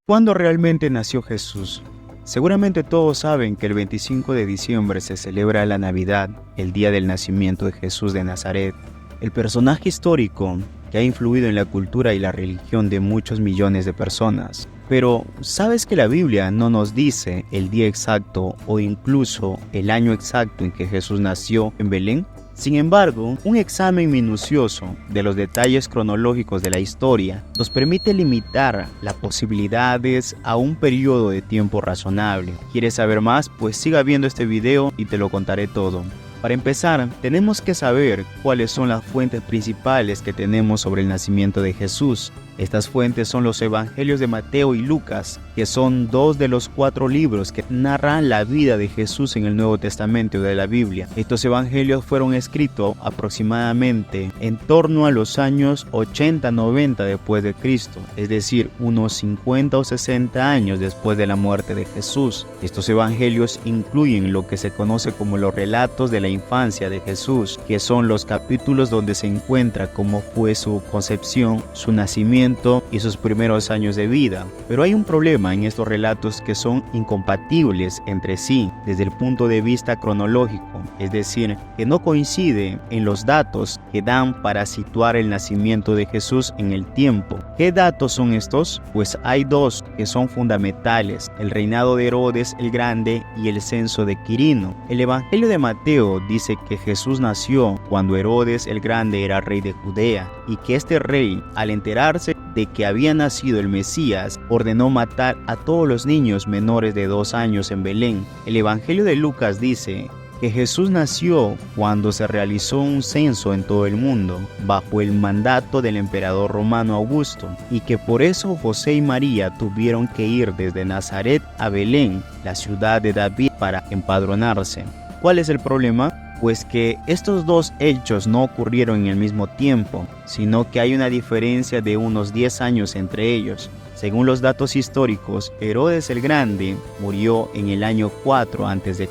¿Cuándo realmente nació Jesús? Seguramente todos saben que el 25 de diciembre se celebra la Navidad, el día del nacimiento de Jesús de Nazaret, el personaje histórico que ha influido en la cultura y la religión de muchos millones de personas. Pero, ¿sabes que la Biblia no nos dice el día exacto o incluso el año exacto en que Jesús nació en Belén? Sin embargo, un examen minucioso de los detalles cronológicos de la historia nos permite limitar las posibilidades a un periodo de tiempo razonable. ¿Quieres saber más? Pues siga viendo este video y te lo contaré todo. Para empezar, tenemos que saber cuáles son las fuentes principales que tenemos sobre el nacimiento de Jesús. Estas fuentes son los Evangelios de Mateo y Lucas, que son dos de los 4 libros que narran la vida de Jesús en el Nuevo Testamento de la Biblia. Estos evangelios fueron escritos aproximadamente en torno a los años 80-90 después de Cristo, es decir, unos 50 o 60 años después de la muerte de Jesús. Estos evangelios incluyen lo que se conoce como los relatos de la infancia de Jesús, que son los capítulos donde se encuentra cómo fue su concepción, su nacimiento y sus primeros años de vida. Pero hay un problema en estos relatos que son incompatibles entre sí desde el punto de vista cronológico, es decir, que no coinciden en los datos que dan para situar el nacimiento de Jesús en el tiempo. ¿Qué datos son estos? Pues hay 2 que son fundamentales: el reinado de Herodes el Grande y el censo de Quirino. El Evangelio de Mateo dice que Jesús nació cuando Herodes el Grande era rey de Judea y que este rey, al enterarse de que había nacido el Mesías, ordenó matar a todos los niños menores de 2 años en Belén. El Evangelio de Lucas dice que Jesús nació cuando se realizó un censo en todo el mundo, bajo el mandato del emperador romano Augusto, y que por eso José y María tuvieron que ir desde Nazaret a Belén, la ciudad de David, para empadronarse. ¿Cuál es el problema? Pues que estos 2 hechos no ocurrieron en el mismo tiempo, sino que hay una diferencia de unos 10 años entre ellos. Según los datos históricos, Herodes el Grande murió en el año 4 a.C.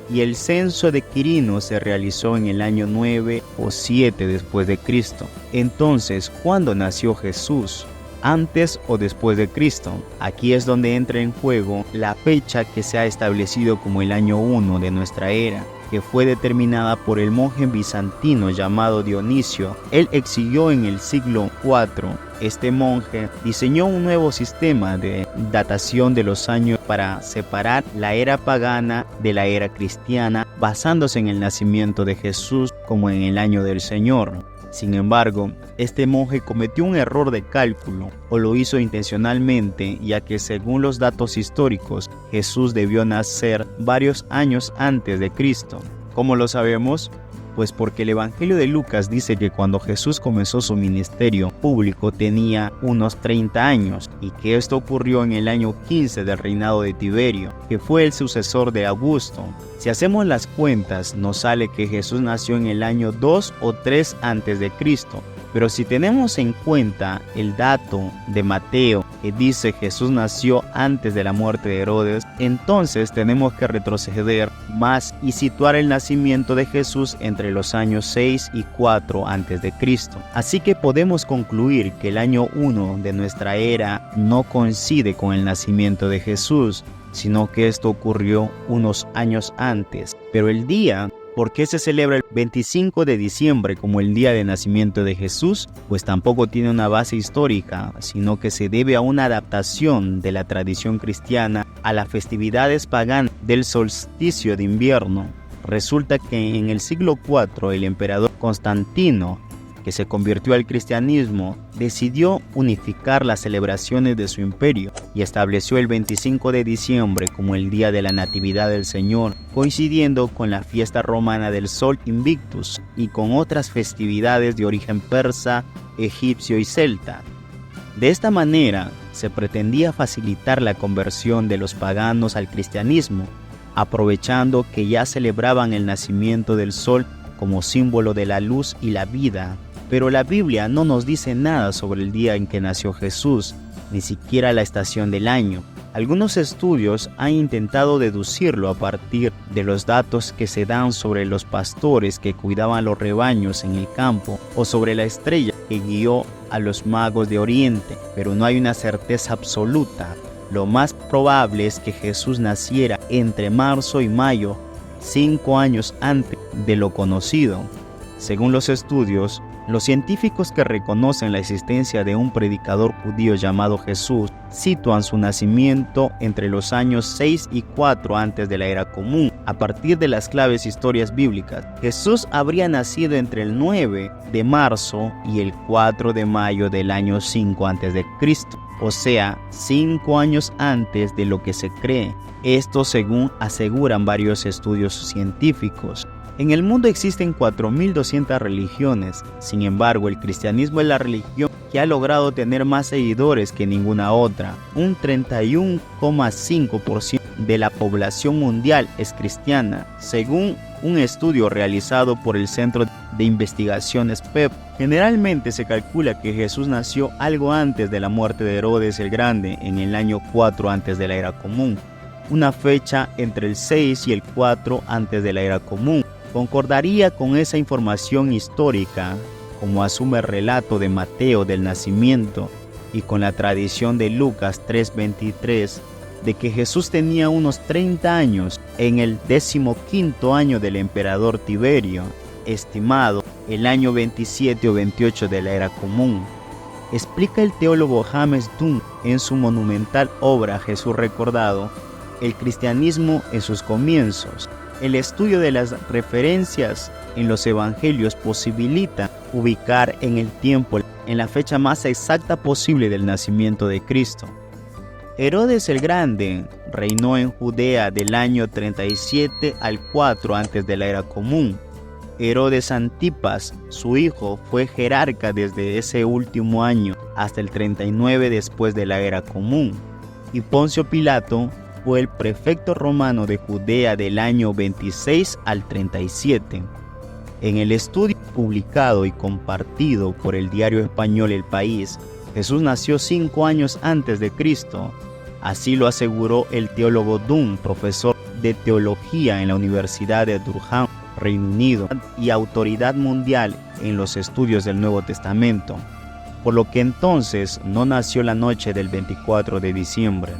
y el censo de Quirino se realizó en el año 9 o 7 después de Cristo. Entonces, ¿cuándo nació Jesús? ¿Antes o después de Cristo? Aquí es donde entra en juego la fecha que se ha establecido como el año 1 de nuestra era, que fue determinada por el monje bizantino llamado Dionisio. Él exigió en el siglo IV. Este monje diseñó un nuevo sistema de datación de los años para separar la era pagana de la era cristiana, basándose en el nacimiento de Jesús como en el año del Señor. Sin embargo, este monje cometió un error de cálculo, o lo hizo intencionalmente, ya que según los datos históricos, Jesús debió nacer varios años antes de Cristo. ¿Cómo lo sabemos? Pues porque el Evangelio de Lucas dice que cuando Jesús comenzó su ministerio público tenía unos 30 años y que esto ocurrió en el año 15 del reinado de Tiberio, que fue el sucesor de Augusto. Si hacemos las cuentas, nos sale que Jesús nació en el año 2 o 3 antes de Cristo. Pero si tenemos en cuenta el dato de Mateo que dice Jesús nació antes de la muerte de Herodes, entonces tenemos que retroceder más y situar el nacimiento de Jesús entre los años 6 y 4 antes de Cristo. Así que podemos concluir que el año 1 de nuestra era no coincide con el nacimiento de Jesús, sino que esto ocurrió unos años antes. Pero el día, ¿por qué se celebra el 25 de diciembre como el día de nacimiento de Jesús? Pues tampoco tiene una base histórica, sino que se debe a una adaptación de la tradición cristiana a las festividades paganas del solsticio de invierno. Resulta que en el siglo IV el emperador Constantino, que se convirtió al cristianismo, decidió unificar las celebraciones de su imperio y estableció el 25 de diciembre como el día de la Natividad del Señor, coincidiendo con la fiesta romana del Sol Invictus y con otras festividades de origen persa, egipcio y celta. De esta manera, se pretendía facilitar la conversión de los paganos al cristianismo, aprovechando que ya celebraban el nacimiento del sol como símbolo de la luz y la vida. Pero la Biblia no nos dice nada sobre el día en que nació Jesús, ni siquiera la estación del año. Algunos estudios han intentado deducirlo a partir de los datos que se dan sobre los pastores que cuidaban los rebaños en el campo o sobre la estrella que guió a los magos de Oriente, pero no hay una certeza absoluta. Lo más probable es que Jesús naciera entre marzo y mayo, 5 años antes de lo conocido. Según los estudios, los científicos que reconocen la existencia de un predicador judío llamado Jesús sitúan su nacimiento entre los años 6 y 4 antes de la era común. A partir de las claves historias bíblicas, Jesús habría nacido entre el 9 de marzo y el 4 de mayo del año 5 antes de Cristo, o sea, 5 años antes de lo que se cree. Esto según aseguran varios estudios científicos. En el mundo existen 4.200 religiones, sin embargo el cristianismo es la religión que ha logrado tener más seguidores que ninguna otra. Un 31,5% de la población mundial es cristiana, según un estudio realizado por el Centro de Investigaciones PEP. Generalmente se calcula que Jesús nació algo antes de la muerte de Herodes el Grande, en el año 4 antes de la era común, una fecha entre el 6 y el 4 antes de la era común. Concordaría con esa información histórica, como asume el relato de Mateo del nacimiento, y con la tradición de Lucas 3:23, de que Jesús tenía unos 30 años en el 15º año del emperador Tiberio, estimado el año 27 o 28 de la era común. Explica el teólogo James Dunn en su monumental obra Jesús recordado, el cristianismo en sus comienzos. El estudio de las referencias en los evangelios posibilita ubicar en el tiempo en la fecha más exacta posible del nacimiento de Cristo. Herodes el Grande reinó en Judea del año 37 al 4 antes de la era común. Herodes Antipas, su hijo, fue jerarca desde ese último año hasta el 39 después de la era común. Y Poncio Pilato fue el prefecto romano de Judea del año 26 al 37. En el estudio publicado y compartido por el diario español El País, Jesús nació 5 años antes de Cristo. Así lo aseguró el teólogo Dunn, profesor de teología en la Universidad de Durham, Reino Unido, y autoridad mundial en los estudios del Nuevo Testamento, por lo que entonces no nació la noche del 24 de diciembre.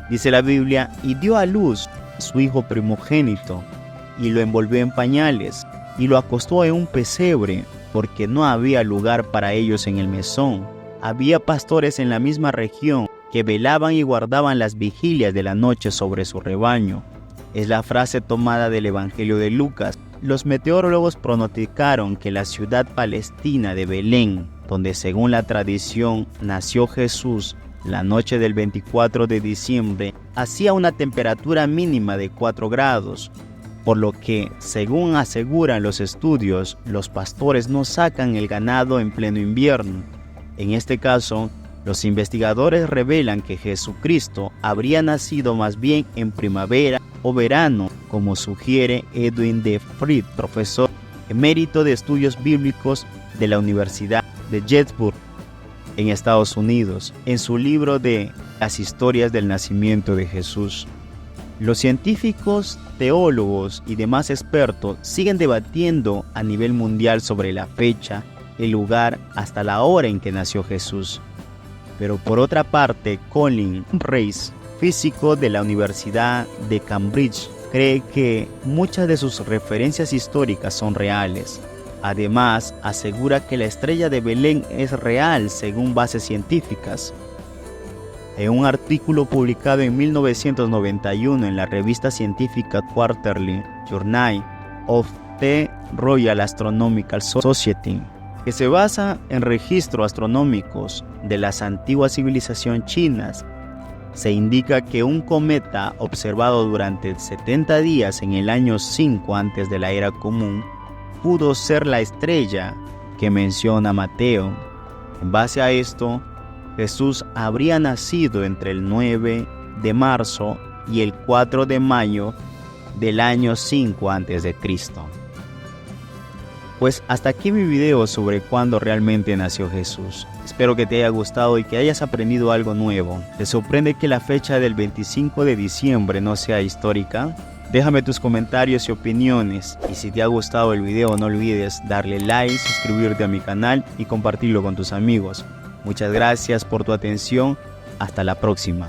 Dice la Biblia, y dio a luz a su hijo primogénito, y lo envolvió en pañales, y lo acostó en un pesebre, porque no había lugar para ellos en el mesón. Había pastores en la misma región que velaban y guardaban las vigilias de la noche sobre su rebaño. Es la frase tomada del Evangelio de Lucas. Los meteorólogos pronosticaron que la ciudad palestina de Belén, donde según la tradición nació Jesús, la noche del 24 de diciembre, hacía una temperatura mínima de 4 grados, por lo que, según aseguran los estudios, los pastores no sacan el ganado en pleno invierno. En este caso, los investigadores revelan que Jesucristo habría nacido más bien en primavera o verano, como sugiere Edwin de Fried, profesor emérito de estudios bíblicos de la Universidad de Gettysburg, en Estados Unidos, en su libro de Las historias del nacimiento de Jesús. Los científicos, teólogos y demás expertos siguen debatiendo a nivel mundial sobre la fecha, el lugar, hasta la hora en que nació Jesús. Pero por otra parte, Colin Rice, físico de la Universidad de Cambridge, cree que muchas de sus referencias históricas son reales. Además, asegura que la estrella de Belén es real según bases científicas. En un artículo publicado en 1991 en la revista científica Quarterly Journal of the Royal Astronomical Society, que se basa en registros astronómicos de las antiguas civilizaciones chinas, se indica que un cometa observado durante 70 días en el año 5 antes de la era común pudo ser la estrella que menciona Mateo. En base a esto, Jesús habría nacido entre el 9 de marzo y el 4 de mayo del año 5 antes de Cristo. Pues hasta aquí mi video sobre cuándo realmente nació Jesús. Espero que te haya gustado y que hayas aprendido algo nuevo. ¿Te sorprende que la fecha del 25 de diciembre no sea histórica? Déjame tus comentarios y opiniones, y si te ha gustado el video no olvides darle like, suscribirte a mi canal y compartirlo con tus amigos. Muchas gracias por tu atención, hasta la próxima.